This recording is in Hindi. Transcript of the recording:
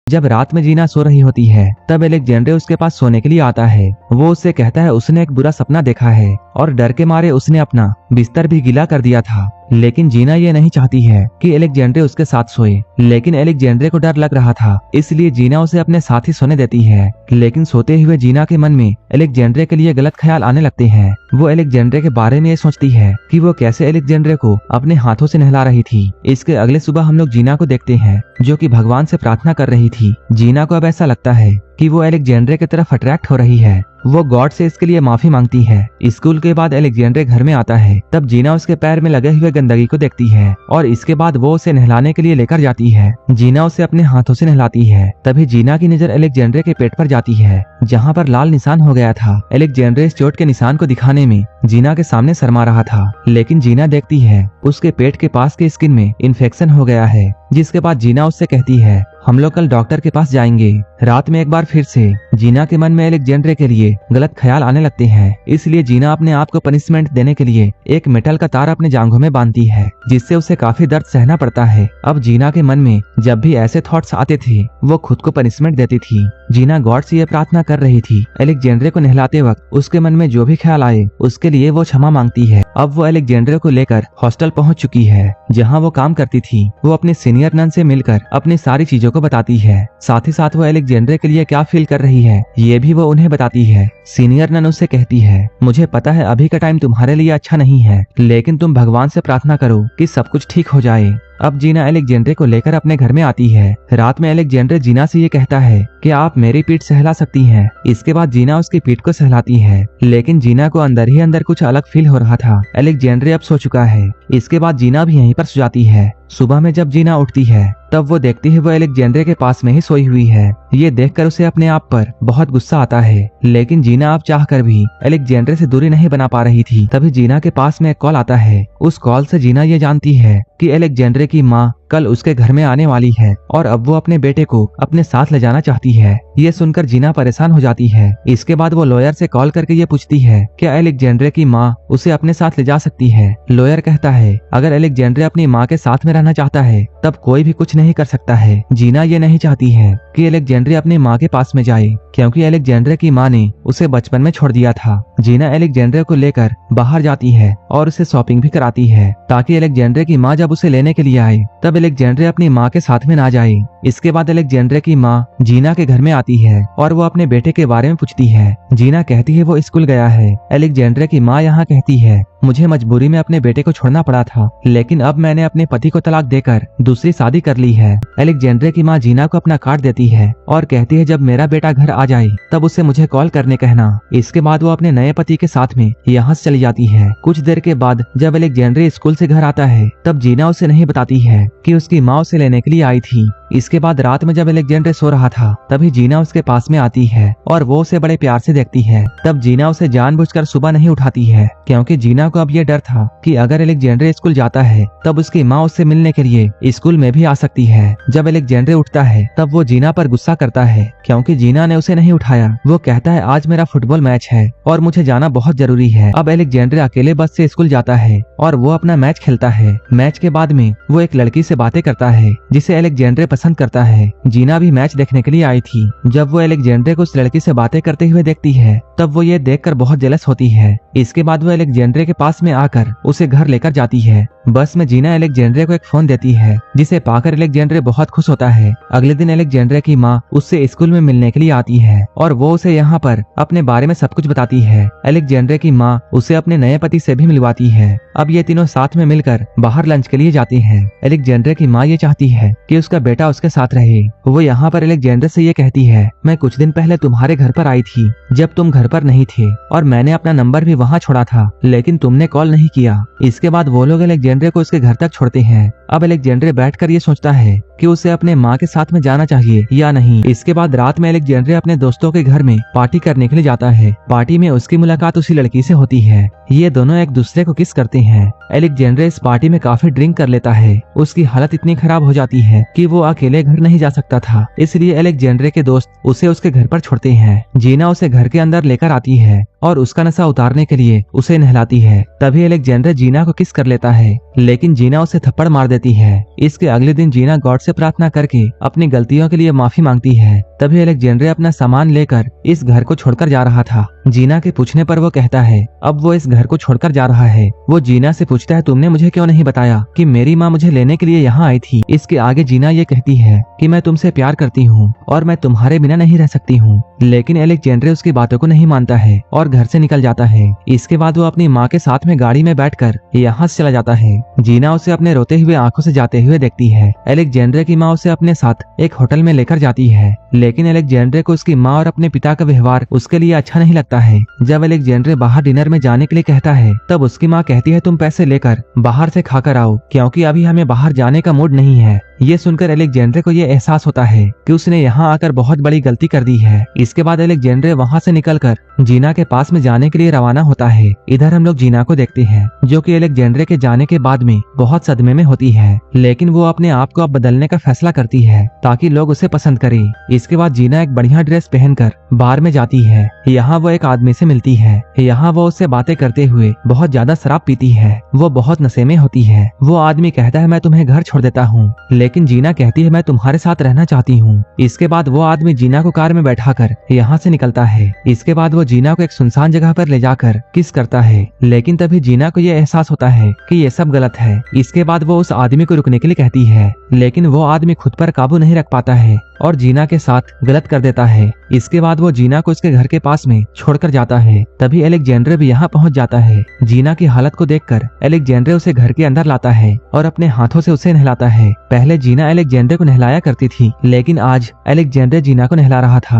जब रात में जीना सो रही होती है तब अलेक्जेंड्रे उसके पास सोने के लिए आता है। वो उससे कहता है उसने एक बुरा सपना देखा है और डर के मारे उसने अपना बिस्तर भी गीला कर दिया था। लेकिन जीना ये नहीं चाहती है कि अलेक्जेंड्रे उसके साथ सोए, लेकिन अलेक्जेंड्रे को डर लग रहा था, इसलिए जीना उसे अपने साथ ही सोने देती है। लेकिन सोते हुए जीना के मन में अलेक्जेंड्रे के लिए गलत ख्याल आने लगते हैं। वो अलेक्जेंड्रे के बारे में ये सोचती है कि वो कैसे अलेक्जेंड्रे को अपने हाथों से नहला रही थी। इसके अगले सुबह हम लोग जीना को देखते हैं जो कि भगवान से प्रार्थना कर रही थी। जीना को अब ऐसा लगता है कि वो अलेक्जेंड्रे की तरफ अट्रैक्ट हो रही है। वो गॉड से इसके लिए माफी मांगती है। स्कूल के बाद अलेक्जेंड्रे घर में आता है तब जीना उसके पैर में लगे हुए गंदगी को देखती है और इसके बाद वो उसे नहलाने के लिए लेकर जाती है। जीना उसे अपने हाथों से नहलाती है। तभी जीना की नजर अलेक्जेंड्रे के पेट पर जाती है जहाँ पर लाल निशान हो गया था। अलेक्जेंड्रे इस चोट के निशान को दिखाने में जीना के सामने शर्मा रहा था, लेकिन जीना देखती है उसके पेट के पास के स्किन में इन्फेक्शन हो गया है। जिसके बाद जीना उससे कहती है हम लोग कल डॉक्टर के पास जाएंगे। रात में एक बार फिर से जीना के मन में अलेक्जेंड्रे के लिए गलत ख्याल आने लगते हैं, इसलिए जीना अपने आप को पनिशमेंट देने के लिए एक मेटल का तार अपने जांघों में बांधती है, जिससे उसे काफी दर्द सहना पड़ता है। अब जीना के मन में जब भी ऐसे थॉट्स आते थे वो खुद को पनिशमेंट देती थी। जीना गॉड से ये प्रार्थना कर रही थी अलेक्जेंड्रे को नहलाते वक्त उसके मन में जो भी ख्याल आए उसके लिए वो क्षमा मांगती है। अब वो अलेक्जेंड्रे को लेकर हॉस्टल पहुंच चुकी है जहां वो काम करती थी। वो अपने सीनियर नन से मिलकर अपनी सारी चीजों को बताती है। साथ ही साथ वो अलेक्जेंड्रे के लिए क्या फील कर रही है ये भी वो उन्हें बताती है। सीनियर नन उससे कहती है मुझे पता है अभी का टाइम तुम्हारे लिए अच्छा नहीं है, लेकिन तुम भगवान से प्रार्थना करो कि सब कुछ ठीक हो जाए। अब जीना अलेक्जेंड्रे को लेकर अपने घर में आती है। रात में अलेक्जेंड्रे जीना से ये कहता है कि आप मेरी पीठ सहला सकती हैं। इसके बाद जीना उसकी पीठ को सहलाती है, लेकिन जीना को अंदर ही अंदर कुछ अलग फील हो रहा था। अलेक्जेंड्रे अब सो चुका है। इसके बाद जीना भी यहीं पर सो जाती है। सुबह में जब जीना उठती है तब वो देखती है वो अलेक्जेंड्रे के पास में ही सोई हुई है। ये देखकर उसे अपने आप पर बहुत गुस्सा आता है, लेकिन जीना अब चाहकर भी अलेक्जेंड्रे से दूरी नहीं बना पा रही थी। तभी जीना के पास में एक कॉल आता है। उस कॉल से जीना ये जानती है कि अलेक्जेंड्रे की माँ कल उसके घर में आने वाली है और अब वो अपने बेटे को अपने साथ ले जाना चाहती है। ये सुनकर जीना परेशान हो जाती है। इसके बाद वो लॉयर से कॉल करके ये पूछती है कि अलेक्जेंड्रे की माँ उसे अपने साथ ले जा सकती है। लॉयर कहता है अगर अलेक्जेंड्रे अपनी माँ के साथ में रहना चाहता है तब कोई भी कुछ नहीं कर सकता है। जीना ये नहीं चाहती है कि अलेक्जेंड्रे अपनी माँ के पास में जाए, क्योंकि अलेक्जेंड्रे की माँ ने उसे बचपन में छोड़ दिया था। जीना अलेक्जेंड्रे को लेकर बाहर जाती है और उसे शॉपिंग भी कराती है ताकि अलेक्जेंड्रे की माँ जब उसे लेने के लिए आए तब अलेक्जेंड्रे अपनी माँ के साथ में ना जाए। इसके बाद अलेक्जेंड्रे की माँ जीना के घर में आती है और वो अपने बेटे के बारे में पूछती है। जीना कहती है वो स्कूल गया है। अलेक्जेंड्रे की माँ यहाँ कहती है मुझे मजबूरी में अपने बेटे को छोड़ना पड़ा था, लेकिन अब मैंने अपने पति को तलाक देकर दूसरी शादी कर ली है। अलेक्जेंड्रे की माँ जीना को अपना कार्ड देती है और कहती है जब मेरा बेटा घर आ जाए तब उसे मुझे कॉल करने कहना। इसके बाद वो अपने नए पति के साथ में यहाँ से चली जाती है। कुछ देर के बाद जब अलेक्जेंड्रे स्कूल से घर आता है तब जीना उसे नहीं बताती है कि उसकी माँ उसे लेने के लिए आई थी। इसके बाद रात में जब अलेक्जेंड्रे सो रहा था तभी जीना उसके पास में आती है और वो उसे बड़े प्यार से देखती है। तब जीना उसे जानबूझकर सुबह नहीं उठाती है, क्योंकि जीना को अब ये डर था कि अगर अलेक्जेंड्रे स्कूल जाता है तब उसकी माँ उससे मिलने के लिए स्कूल में भी आ सकती है। जब अलेक्जेंड्रे उठता है तब वो जीना पर गुस्सा करता है क्योंकि जीना ने उसे नहीं उठाया। वो कहता है आज मेरा फुटबॉल मैच है और मुझे जाना बहुत जरूरी है। अब अलेक्जेंड्रे अकेले बस से स्कूल जाता है और वो अपना मैच खेलता है। मैच के बाद में वो एक लड़की से बातें करता है जिसे अलेक्जेंड्रे पसंद करता है। जीना भी मैच देखने के लिए आई थी। जब वो अलेक्जेंड्रे को उस लड़की से बातें करते हुए देखती है तब वो ये देखकर बहुत जेलस होती है। इसके बाद वो अलेक्जेंड्रे के पास में आकर उसे घर लेकर जाती है। बस में जीना अलेक्जेंड्रे को एक फोन देती है जिसे पाकर अलेक्जेंड्रे बहुत खुश होता है। अगले दिन अलेक्जेंड्रे की माँ उससे स्कूल में मिलने के लिए आती है और वो उसे यहाँ पर अपने बारे में सब कुछ बताती है। अलेक्जेंड्रे की माँ उसे अपने नए पति से भी मिलवाती है। अब ये तीनों साथ में मिलकर बाहर लंच के लिए जाते हैं। अलेक्जेंड्रे की माँ ये चाहती है कि उसका बेटा उसके साथ रहे। वो यहाँ पर अलेक्जेंड्रे से ये कहती है मैं कुछ दिन पहले तुम्हारे घर पर आई थी जब तुम घर पर नहीं थे और मैंने अपना नंबर भी वहाँ छोड़ा था, लेकिन तुमने कॉल नहीं किया। इसके बाद वो लोग अलेक्जेंड्रे को उसके घर तक छोड़ते हैं। अब अलेक्जेंड्रे बैठकर ये सोचता है कि उसे अपने माँ के साथ में जाना चाहिए या नहीं। इसके बाद रात में अलेक्जेंड्रे अपने दोस्तों के घर में पार्टी करने के लिए जाता है। पार्टी में उसकी मुलाकात उसी लड़की से होती है। ये दोनों एक दूसरे को किस करते हैं। अलेक्जेंड्रे इस पार्टी में काफी ड्रिंक कर लेता है। उसकी हालत इतनी खराब हो जाती है कि वो अकेले घर नहीं जा सकता था, इसलिए अलेक्जेंड्रे के दोस्त उसे उसके घर पर छोड़ते हैं। जीना उसे घर के अंदर लेकर आती है और उसका नशा उतारने के लिए उसे नहलाती है। तभी अलेक्जेंड्रे जीना को किस कर लेता है, लेकिन जीना उसे थप्पड़ मार देती देती है। इसके अगले दिन जीना गॉड से प्रार्थना करके अपनी गलतियों के लिए माफी मांगती है। तभी अलेक्जेंड्रे अपना सामान लेकर इस घर को छोड़कर जा रहा था। जीना के पूछने पर वो कहता है अब वो इस घर को छोड़कर जा रहा है। वो जीना से पूछता है तुमने मुझे क्यों नहीं बताया कि मेरी माँ मुझे लेने के लिए यहाँ आई थी। इसके आगे जीना ये कहती है कि मैं तुमसे प्यार करती हूँ और मैं तुम्हारे बिना नहीं रह सकती हूँ। लेकिन अलेक्जेंड्रे उसकी बातों को नहीं मानता है और घर से निकल जाता है। इसके बाद वो अपनी माँ के साथ में गाड़ी में बैठकर यहाँ से चला जाता है। जीना उसे अपने रोते हुए आंखों से जाते हुए देखती है। अलेक्जेंड्रे की माँ उसे अपने साथ एक होटल में लेकर जाती है, लेकिन अलेक्जेंड्रे को उसकी माँ और अपने पिता का व्यवहार उसके लिए अच्छा नहीं लगता है। जब अलेक्जेंड्रे बाहर डिनर में जाने के लिए कहता है तब उसकी माँ कहती है तुम पैसे लेकर बाहर से खाकर आओ क्योंकि अभी हमें बाहर जाने का मूड नहीं है। ये सुनकर अलेक्जेंड्रे को ये एहसास होता है कि उसने यहाँ आकर बहुत बड़ी गलती कर दी है। इसके बाद अलेक्जेंड्रे वहाँ से निकलकर जीना के पास में जाने के लिए रवाना होता है। इधर हम लोग जीना को देखते हैं जो कि अलेक्जेंड्रे के जाने के बाद में बहुत सदमे में होती है, लेकिन वो अपने आप को अब बदलने का फैसला करती है ताकि लोग उसे पसंद करें। इसके बाद जीना एक बढ़िया ड्रेस पहनकर बार में जाती है। यहाँ वो एक आदमी से मिलती है। यहाँ वो उससे बातें करते हुए बहुत ज्यादा शराब पीती है। वो बहुत नशे में होती है। वो आदमी कहता है मैं तुम्हें घर छोड़ देता हूँ, लेकिन जीना कहती है मैं तुम्हारे साथ रहना चाहती हूँ। इसके बाद वो आदमी जीना को कार में बैठाकर यहाँ से निकलता है। इसके बाद वो जीना को एक सुनसान जगह पर ले जाकर किस करता है, लेकिन तभी जीना को ये एहसास होता है कि ये सब गलत है। इसके बाद वो उस आदमी को रुकने के लिए कहती है, लेकिन वो आदमी खुद पर काबू नहीं रख पाता है और जीना के साथ गलत कर देता है। इसके बाद वो जीना को उसके घर के पास में छोड़कर जाता है। तभी अलेक्जेंड्रे भी यहाँ पहुँच जाता है। जीना की हालत को देखकर अलेक्जेंड्रे उसे घर के अंदर लाता है और अपने हाथों से उसे नहलाता है। पहले जीना अलेक्जेंड्रे को नहलाया करती थी, लेकिन आज अलेक्जेंड्रे जीना को नहला रहा था।